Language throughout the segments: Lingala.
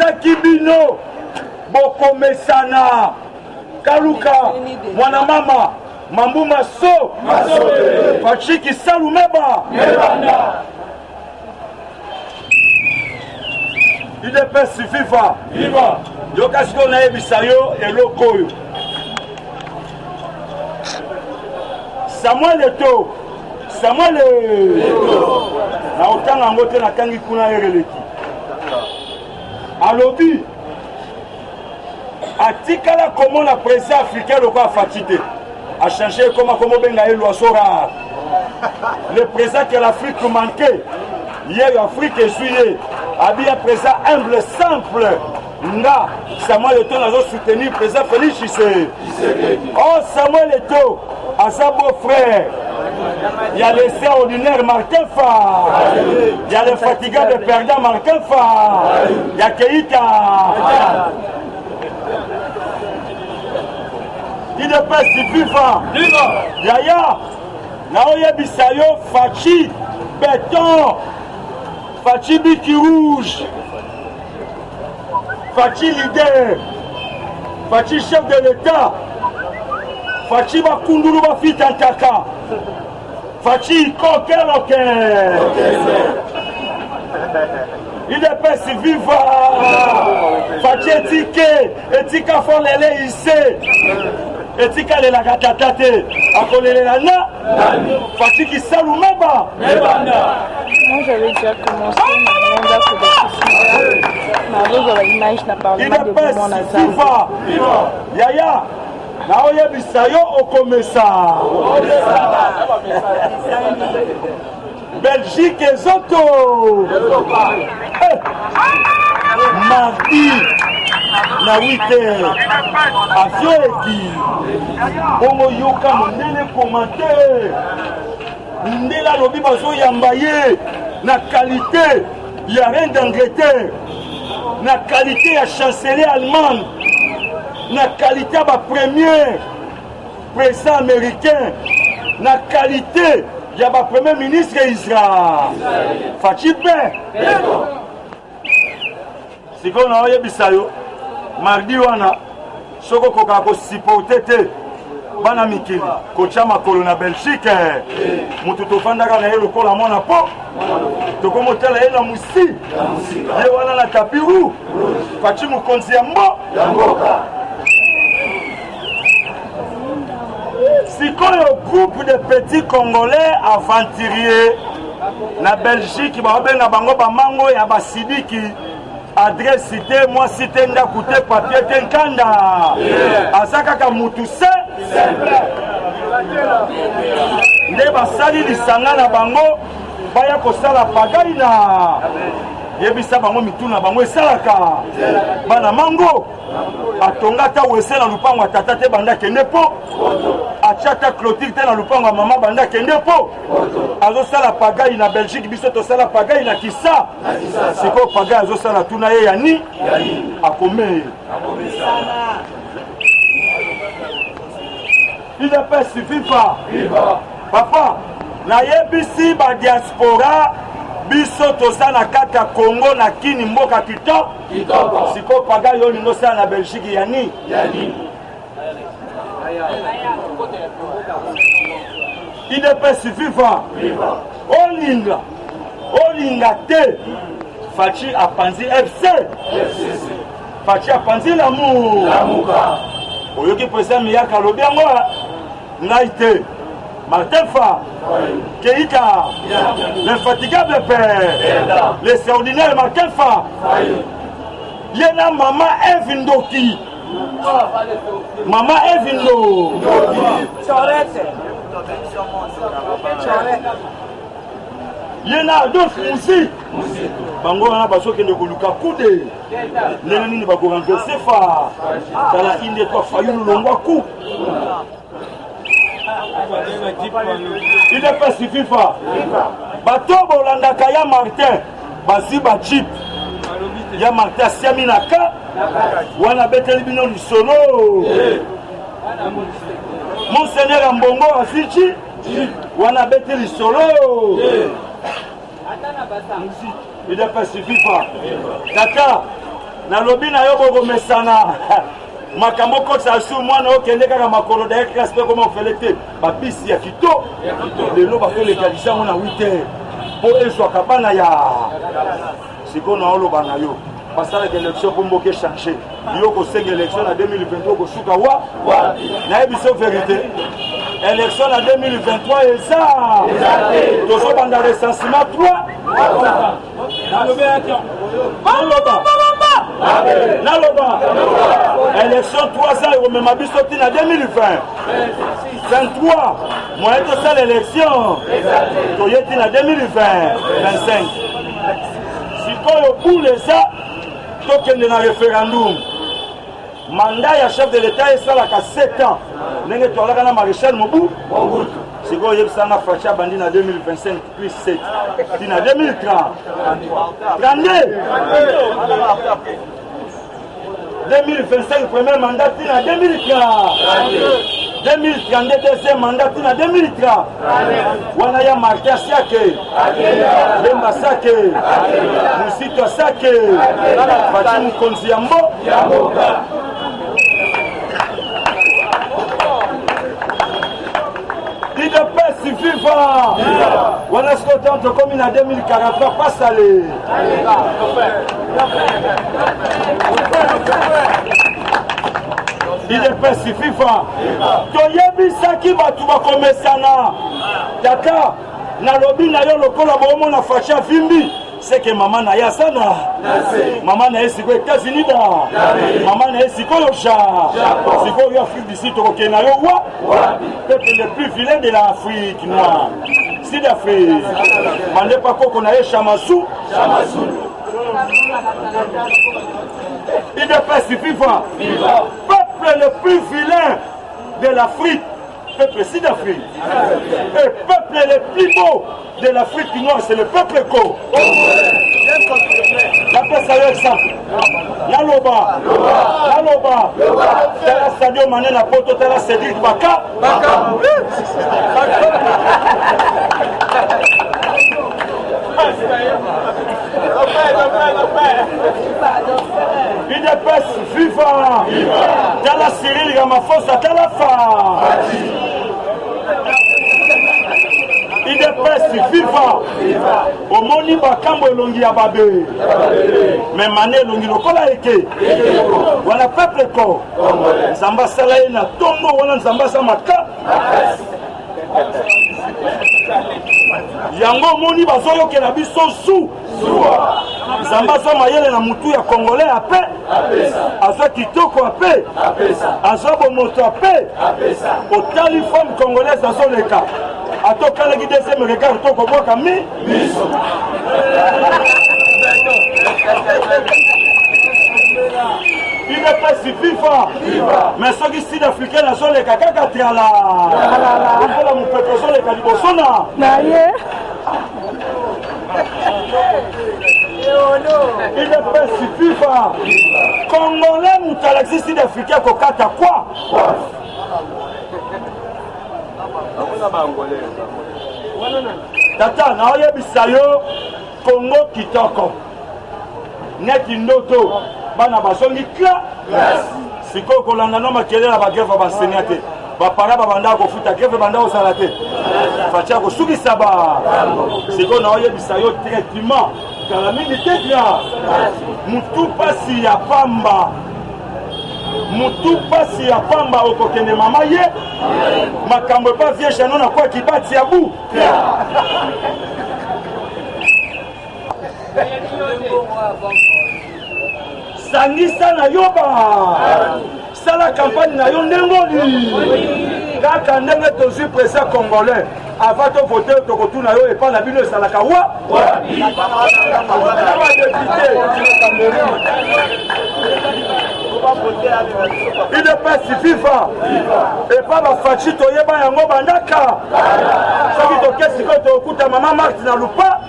nazaki bino bokomesana kaluka mwana mama mambu maso Fachiki Salumeba IDPS FIFA viva yokasiko na ebisayo elokoyo Samuel Eto'o na otanga ngote na kangi kuna ereleki alobi atikala comment la président africain le quoi fatigué a changé comment benga l'oiseau rare le président que l'Afrique manquait hier l'Afrique est juillet habillé président humble simple nga Samuel Eto'o n'a soutenu président Félix Tshisekedi oh Samuel Eto'o à sa beau-frère il y a les extraordinaires Martin Fa, il y a les fatigables perdants Martin Fa, il y a Keïta. Il ne passe du FIFA. Yaya, Naoya Bissayo, Fachi, Béton, Fachi Biki Rouge, Fachi leader, Fachi chef de l'État, Fachi Bakundulu Bafit Antaka. Fachi Kokeloke il est pas si viva Fachi Etika Folele Isse Etika le lagatate Akolele Lana Fachi qui Salumeba. Moi j'avais déjà commencé l'image n'a parlé de mon viva Yaya Naoya Bisayo Okomesa Belgique et Zoto mardi na 8h avion eki bongo yoka mondele commentaire ndela lobi bazoyamba ye na qualité ya reine d'Angleterre na qualité ya chancelier allemand na qualité ya premier président américain na qualité ya premier ministre Israël Fachi pe siko na oyebisa yo mardi wana soko koka ko supporter te bana mikili kocha makolo na Belgique mutu tofandaka na ye lokola mona po tokomotela ye na musi ye wana na tapiru Fachi mokonzi ya mboka sikoyo groupe de petits congolais aventuriers na Belgique babenga bango bamango ya basidiki adresse cité moi cité ndaku te papier te nkanda azakaka mutu se nde basali lisanga na bango baya kosala pagai na yebisa bango mituna bango esalaka bana mango atonga ta wese na lupango atata te banda kende po achata clôture te na lupango mama banda kende po azosala pagai na Belgique biso tosala pagai na kisa siko pagai azosala tuna ye yani akome il ne peut suffire pas papa na yebisi ba diaspora biso toza na kati ya Congo na kini mboka kitoko siko pagai yo lingo sala na Belgique yani il ne peut suffire pas olinga te Fachi apanzi FC Fachi apanzi l'amour oyoki président miyaka lobi yango ngai te Martin Fa Keïta l'infatigable père l'extraordinaire Martin Fa yena mama Evindoki mama Evindo yena Adolphe Musi bango wana bazokende koluka kude ndenge nini bakorenverse Fa tala inde to fayulu longwa ku il est pas suffisant fa bato bolandaka ya Martin baziba jeep ya Martin siami na ka wana beteli bino lisolo Monseigneur Mbongo asichi wana beteli lisolo il est pas suffisant tata na lobi na yo bokomesana makambo kotsa su mwana okende kaka makolo da classe pe comment faire te babisi ya kito lelo bakolegalisa ngo na 8h po ezwaka bana ya siko na oloba na yo basalaka élection po mboka echange yo kosenga élection na 2023 kosuka wa nayebi so vérité élection na 2023 eza tozobanda recensement 3 naloba élection 3 ans ekomema biso ntina 2020 23 moyen tosala élection toye ntina 2020 25 sikoyo bule eza tokende na référendum mandat ya chef de l'état esalaka 7 ans ndenge toalaka na maréchal Mobutu sikoyo yebisanga faci abandi na 2025 plus 7 ntina 2030 2025 premier mandat tina 2030 2032 deuxième mandat tina 2030 wana ya Martin Sake Lemba Sake Musito Sake Faci Mukonzi Yambo IDPS viva wana sikotan tokomi na 2043 pasale IDPS viva toyebisaki bato bakomesana tata nalobi na yo lokola boomona facha vimbi seke mama na ye asana mama na ye sikoyo États-Unis da mama na ye sikoyo sikoyo Afrique du Sud tokokende na yo wa peuple le plus vilain de l'Afrique noire Sud-Afrique mande pa koko na ye Chamasu IDPS viva peuple le plus vilain de l'Afrique peuple Sud-Afrique et peuple le plus beau de l'Afrique noire c'est le peuple Ko. J'appelle ça exemple. Naloba. Tala Sadio Mané na poto tala Cédric Baka. IDPS viva. Tala Cyril Ramaphosa tala fa. IDPS viva omoni bakambo elongi ya babe me mane elongi lokola eke wana peuple Ko nzambe asala ye na ntongo wana nzambe asa maka yango omoni bazoyokela biso zu nzambe azwa mayele na mutu ya congolais ape azwa kitoko ape azwa bomoto ape otali femme congolaise azoleka atokalaki deuxième regard tokobwaka miso IDPS viva mais soki sud-africain azoleka kaka tiala okola mopepe ozoleka liboso na ye IDPS viva congolais moto alexi sud-africain kokata kwa tata naoyebisa yo Congo kitoko neti ndoto bana bazongi kla sikoyo kolanda no makelele na bagreve basenia te bapara babanda kofuta greve banda kosala te fatia kosukisa sikoyo naoyebisa yo traitement kala mingi tekla mutu pasi ya pamba okokende mama ye makambo epa vierge ano na kwa kibati ya bu sangisa na yo sala campagne na yo ndengoli kaka ndenge tozwi président congolais avant to voter tokotuna yo epa na bino esalaka wa IDPS viva epa bafaci toyeba yango bandaka soki toke sikoyo tokokuta mama Marti na lupa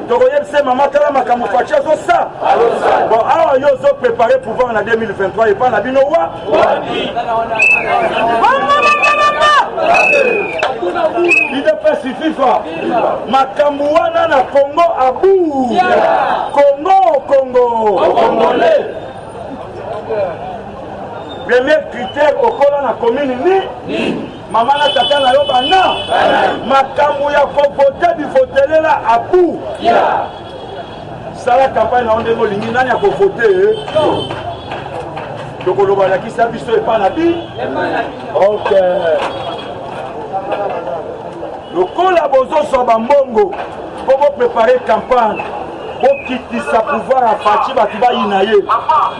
tokoyebisa mama tala makambo faci azosa bon awa yo ozoprépare pouvoir na 2023 epa na bino wa idps fifa makambo wana na congo abu congo premier critère okola na commune ni mama na tata na yo bana makambo ya kovote bivotelela abu sala campagne na ondenge olingi nani akovote tokoloba lakisa biso epa na bi ok lokola bozoswa bambongo mpo boprepare campagne bokitisa pouvoir afaci bato bayina ye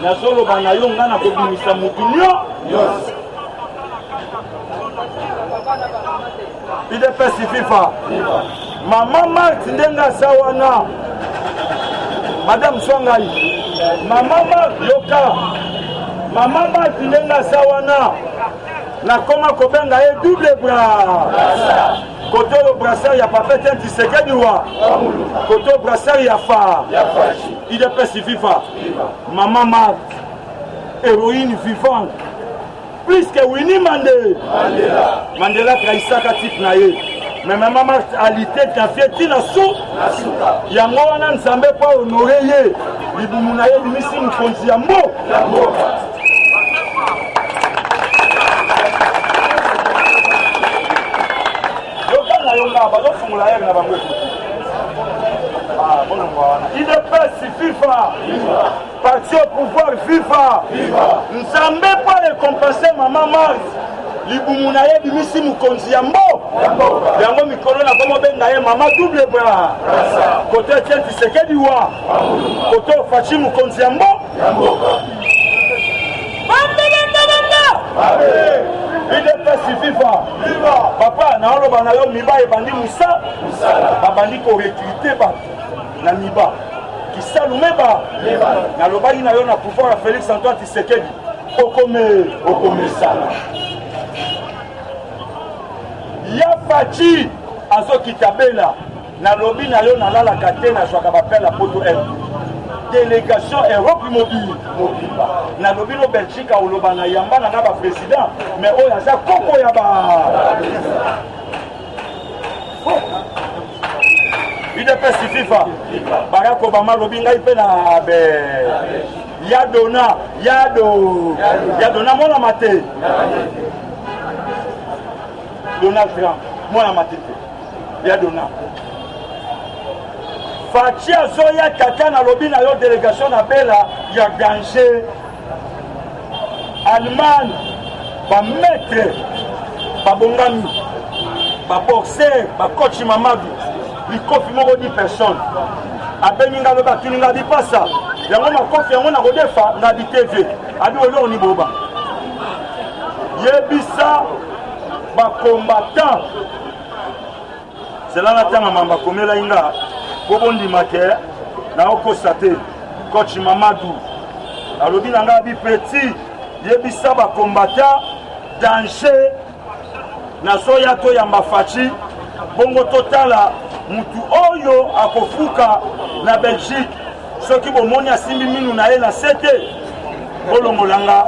nazoloba na yo nga na kobimisa motu nyonso idps fifa mama mart ndenge aza wana madame swangai mama mart yoka mama mart ndenge aza wana nakoma kobenga ye double bras koto oyo brasseur ya papete Tshisekedi wa koto brasseur ya fa idps fifa mama mart héroïne vivante plus que Winnie Mandela trahisaka type na ye mais mama mart alité kafie tina su yango wana nzambe mpo honore ye libumu na ye limisi mokonzi ya mboka yokanga yo nga bazofungula yere na bango idps fifa parti au pouvoir fifa nzambe mpo récompense mama mart libumu na ye limisi mokonzi ya mboka yango mikolo na komobenga ye mama double bras koto Etienne Tshisekedi wa koto faci mokonzi ya mboka idps fifa papa naoloba na yo miba ebandi musa babandi korekrute bato na miba kisalume ba nalobaki na yo na pouvoir ya Félix Antoine Tshisekedi okomesana ya faci azokita bela nalobi na yo nalalaka te nazwaka bapela poto m délégation Europe mobile nalobi no Belgique oloba na yamba na nga baprésident mais oyo aza koko ya idps fifa Barack Obama lobi ngai mpe na yadona mwana mate Donald Trump mwana mate te yadona faci azoya kaka na lobi na yo délégation na bela ya danger Allemagne bametre babongami baboxer bakochi mamadu likofi moko 10 personnes abengi nga lobi atuni nga bipasa yango makofi yango na kodefa na bitv abi oloo ni boba yebisa bacombattant zela na ntanga mamba komela inga kobondima ke na okosa te coach mamadu alobi na nga bipeti yebisa bacombattant danger nazoya toyamba faci bongo totala mutu oyo akofuka na Belgique soki bomoni asimbi minu na ye na sete bolongolanga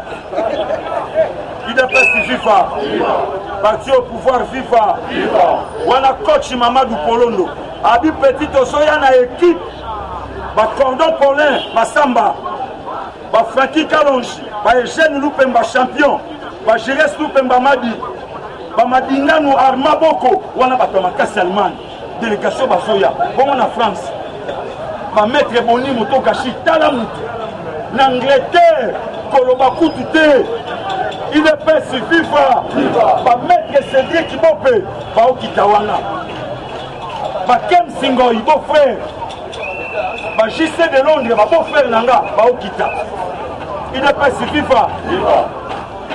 idps fifa parti au pouvoir fifa wana coach Mamadou Polondo abi petit tozoya na équipe bacordon polin basamba bafranki kalonji baeugène lupemba champion bajeres lupemba madi bamadinganu arma boko wana bato ya makasi allemagne délégation bazoya bongo na France bametre boni moto kashi tala mutu na Angleterre koloba kutu te idps fifa bametre Cédric Bope baokita wana bakem singoi beau-frère bajc de Londres babeau-frère nanga baokita idps fifa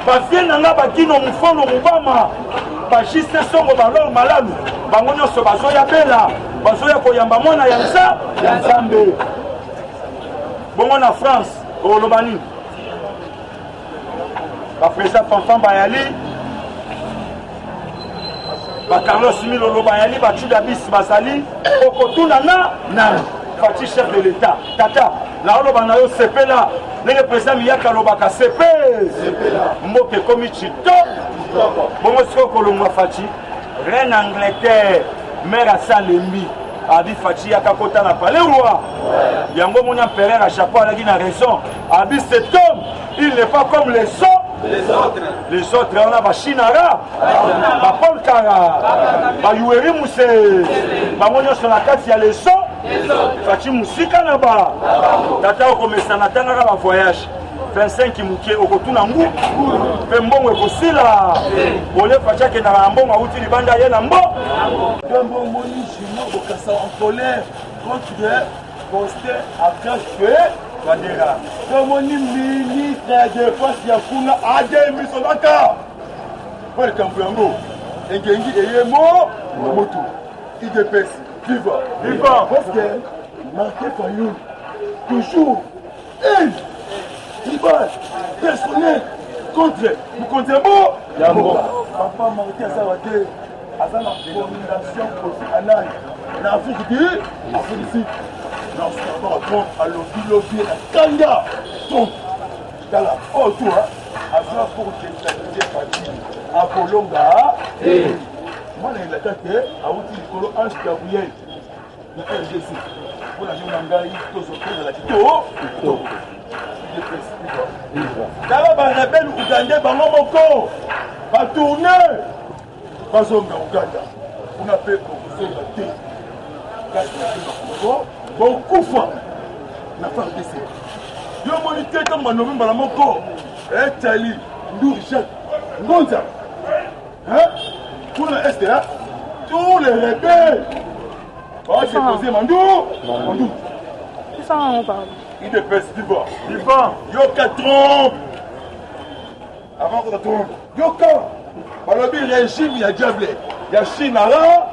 bavie nanga bakino mufolo mubama bajc songo balor malamu bango nyonso bazoya bela bazoya koyamba mwana ya nzambe bongo na France oloba nini baprésident fanfan bayali bacarlos milolo bayali bacuda bis bazali okotuna na faci chef de l'état tata naoloba na yo sepela ndenge président miyaka alobaka sepe mboka ekomi cito bongo sikoyo kolongwa faci reine Angleterre mère Salembi abi Fachi akakota na palais roi yango mon empereur à chaque fois il a raison abi cet homme il n'est pas comme les autres on a ba Shinara ba Paul Kara ba Yoweri Musée ba monyo sur la carte il y a les Fachi musika na ba tata okomesa na tanga ba voyage 25 muke okotuna ngu pe mbongo ekosila bole Fachi ke na mbongo auti libanda ye na mbongo Gambo moni jino bokasa en colère contre poster à cacher Bandera. Gamoni ministre de défense ya kuna ade misonaka. Pour Kambuango. Engengi eyemo moto. IDPS viva. Parce que marqué par you toujours tribal personnel contre vous comptez bon Yambo. Papa marqué ça va te à la fondation Kofi Annan l'Afrique ici dans ce rapport à l'objet la Kanga donc dans la haute à ça pour déstabiliser parti à Colomba et moi il a attaqué à outil Colo Ange Gabriel du RGC pour la jeune Nangaï tout ce de la Tito Dala ba rebelle Ougandais bango moko ba tourner bazonga Ouganda on a fait proposer la thé beaucoup fois na FARDC yo monité comme manomi mbala moko etali Ndouri Jacques Ngonza pour la SDA tous les rebelles va déposer Mandou C'est ça on parle. Il dépêche vivant Yoka trompe avant qu'on trompe Yoka balobi régime ya diable ya Shinara